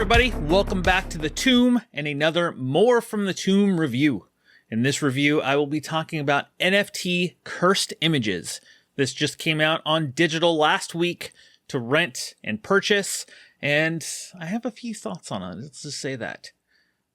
everybody, welcome back to The Tomb and another More from the Tomb review. In this review, I will be talking about NFT cursed images. This just came out on digital last week to rent and purchase, and I have a few thoughts on it, let's just say that.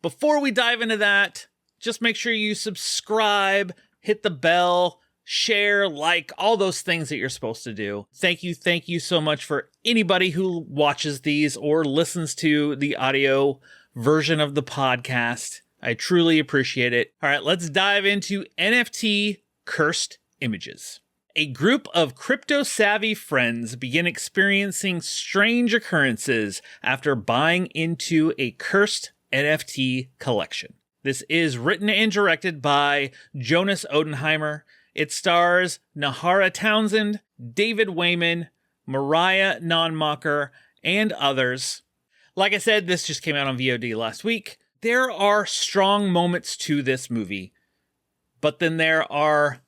Before we dive into that, just make sure you subscribe, hit the bell, share, like, all those things that you're supposed to do. Thank you so much for anybody who watches these or listens to the audio version of the podcast. I truly appreciate it. All right, let's dive into NFT cursed images. A group of crypto-savvy friends begin experiencing strange occurrences after buying into a cursed NFT collection. This is written and directed by Jonas Odenheimer. It stars Najarra Townsend, David Wayman, Mariah Nonnemacher, and others. Like I said, this just came out on VOD last week. There are strong moments to this movie, but then there are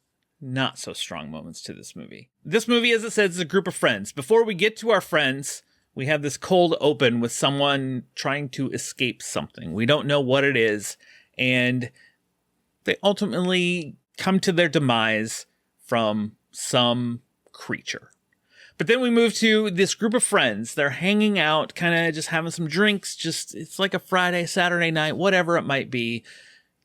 not so strong moments to this movie. This movie, as it says, is a group of friends. Before we get to our friends, we have this cold open with someone trying to escape something. We don't know what it is, and they ultimately come to their demise from some creature. But then we move to this group of friends. They're hanging out, kind of just having some drinks. It's like a Friday, Saturday night, whatever it might be,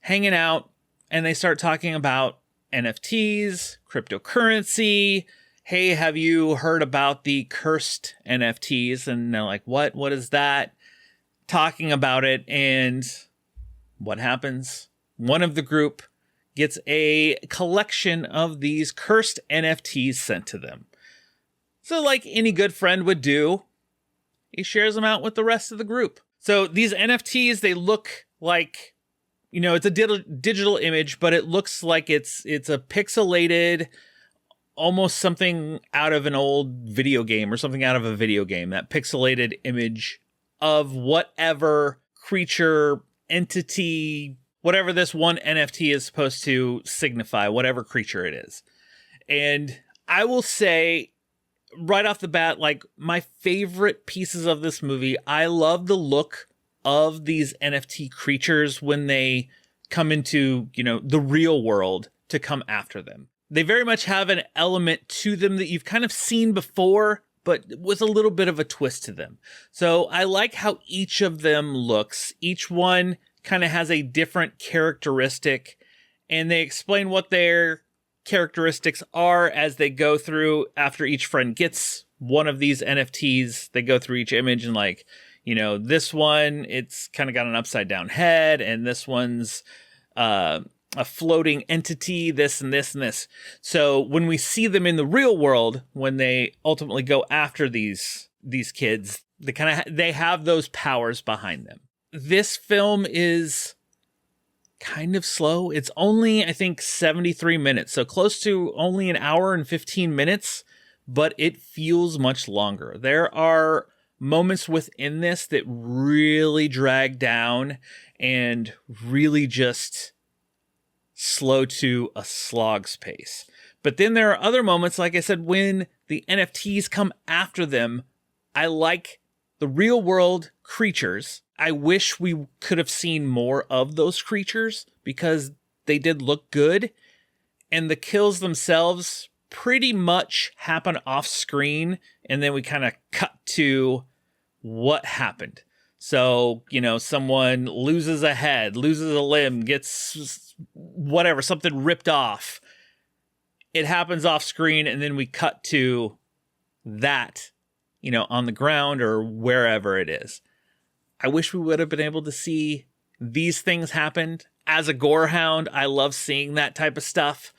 hanging out, and they start talking about NFTs, cryptocurrency. Hey, have you heard about the cursed NFTs? And they're like, what? What is that? Talking about it, and what happens? One of the group gets a collection of these cursed NFTs sent to them. So like any good friend would do, he shares them out with the rest of the group. So these NFTs, they look like, it's a digital image, but it looks like it's a pixelated, almost something out of an old video game or something out of a video game, that pixelated image of whatever creature, entity, whatever this one NFT is supposed to signify, whatever creature it is. And I will say right off the bat, like, my favorite pieces of this movie, I love the look of these NFT creatures when they come into, the real world to come after them. They very much have an element to them that you've kind of seen before, but with a little bit of a twist to them. So I like how each of them looks. Each one kind of has a different characteristic, and they explain what their characteristics are as they go through. After each friend gets one of these NFTs, they go through each image and this one, it's kind of got an upside down head, and this one's a floating entity, this and this and this. So when we see them in the real world, when they ultimately go after these kids, they have those powers behind them. This film is kind of slow. It's only, I think, 73 minutes, so close to only an hour and 15 minutes, but it feels much longer. There are moments within this that really drag down and really just slow to a slog's pace. But then there are other moments, like I said, when the NFTs come after them. I like the real world creatures. I wish we could have seen more of those creatures because they did look good. And the kills themselves pretty much happen off screen. And then we kind of cut to what happened. So, someone loses a head, loses a limb, gets whatever, something ripped off. It happens off screen. And then we cut to that, on the ground or wherever it is. I wish we would have been able to see these things happen. As a gore hound, I love seeing that type of stuff.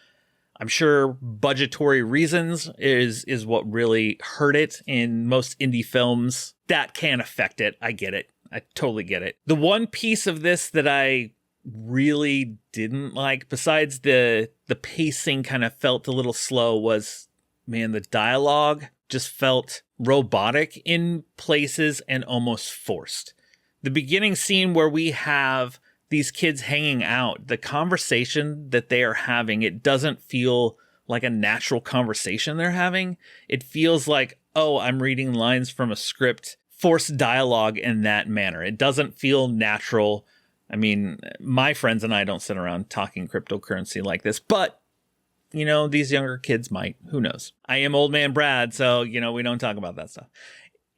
I'm sure budgetary reasons is what really hurt it in most indie films. That can affect it. I get it. I totally get it. The one piece of this that I really didn't like, besides the pacing kind of felt a little slow, was, the dialogue just felt robotic in places and almost forced. The beginning scene where we have these kids hanging out, the conversation that they are having, it doesn't feel like a natural conversation they're having. It feels like, oh, I'm reading lines from a script force dialogue in that manner. It doesn't feel natural. I mean, my friends and I don't sit around talking cryptocurrency like this, but, you know, these younger kids might. Who knows? I am old man Brad, so, you know, we don't talk about that stuff.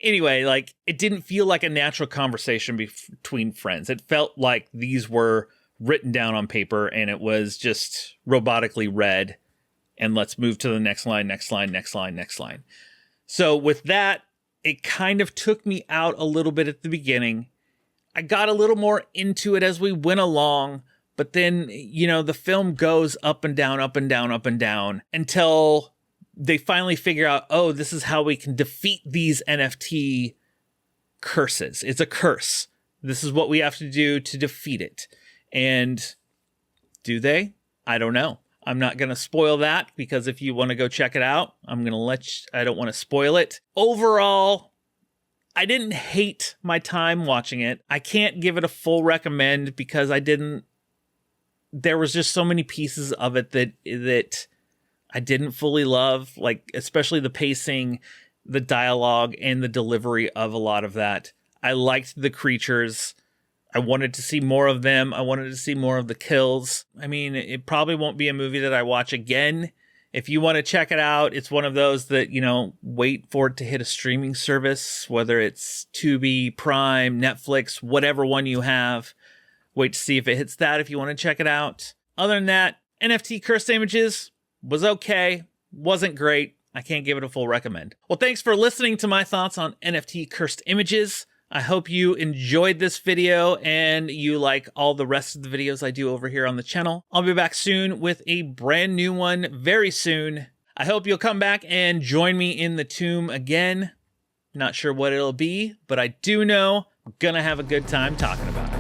Anyway, like, it didn't feel like a natural conversation between friends. It felt like these were written down on paper and it was just robotically read. And let's move to the next line, next line, next line, next line. So with that, it kind of took me out a little bit at the beginning. I got a little more into it as we went along, but then, you know, the film goes up and down, up and down, up and down until they finally figure out, oh, this is how we can defeat these NFT curses. It's a curse. This is what we have to do to defeat it. And do they? I don't know. I'm not going to spoil that because if you want to go check it out, I'm going to I don't want to spoil it. Overall, I didn't hate my time watching it. I can't give it a full recommend because there was just so many pieces of it that I didn't fully love, like especially the pacing, the dialogue, and the delivery of a lot of that. I liked the creatures. I wanted to see more of them. I wanted to see more of the kills. I mean, it probably won't be a movie that I watch again. If you want to check it out, it's one of those that, you know, wait for it to hit a streaming service, whether it's Tubi, Prime, Netflix, whatever one you have. Wait to see if it hits that if you want to check it out. Other than that, NFT Cursed Images was okay. Wasn't great. I can't give it a full recommend. Well, thanks for listening to my thoughts on NFT Cursed Images. I hope you enjoyed this video and you like all the rest of the videos I do over here on the channel. I'll be back soon with a brand new one very soon. I hope you'll come back and join me in the tomb again. Not sure what it'll be, but I do know I'm gonna have a good time talking about it.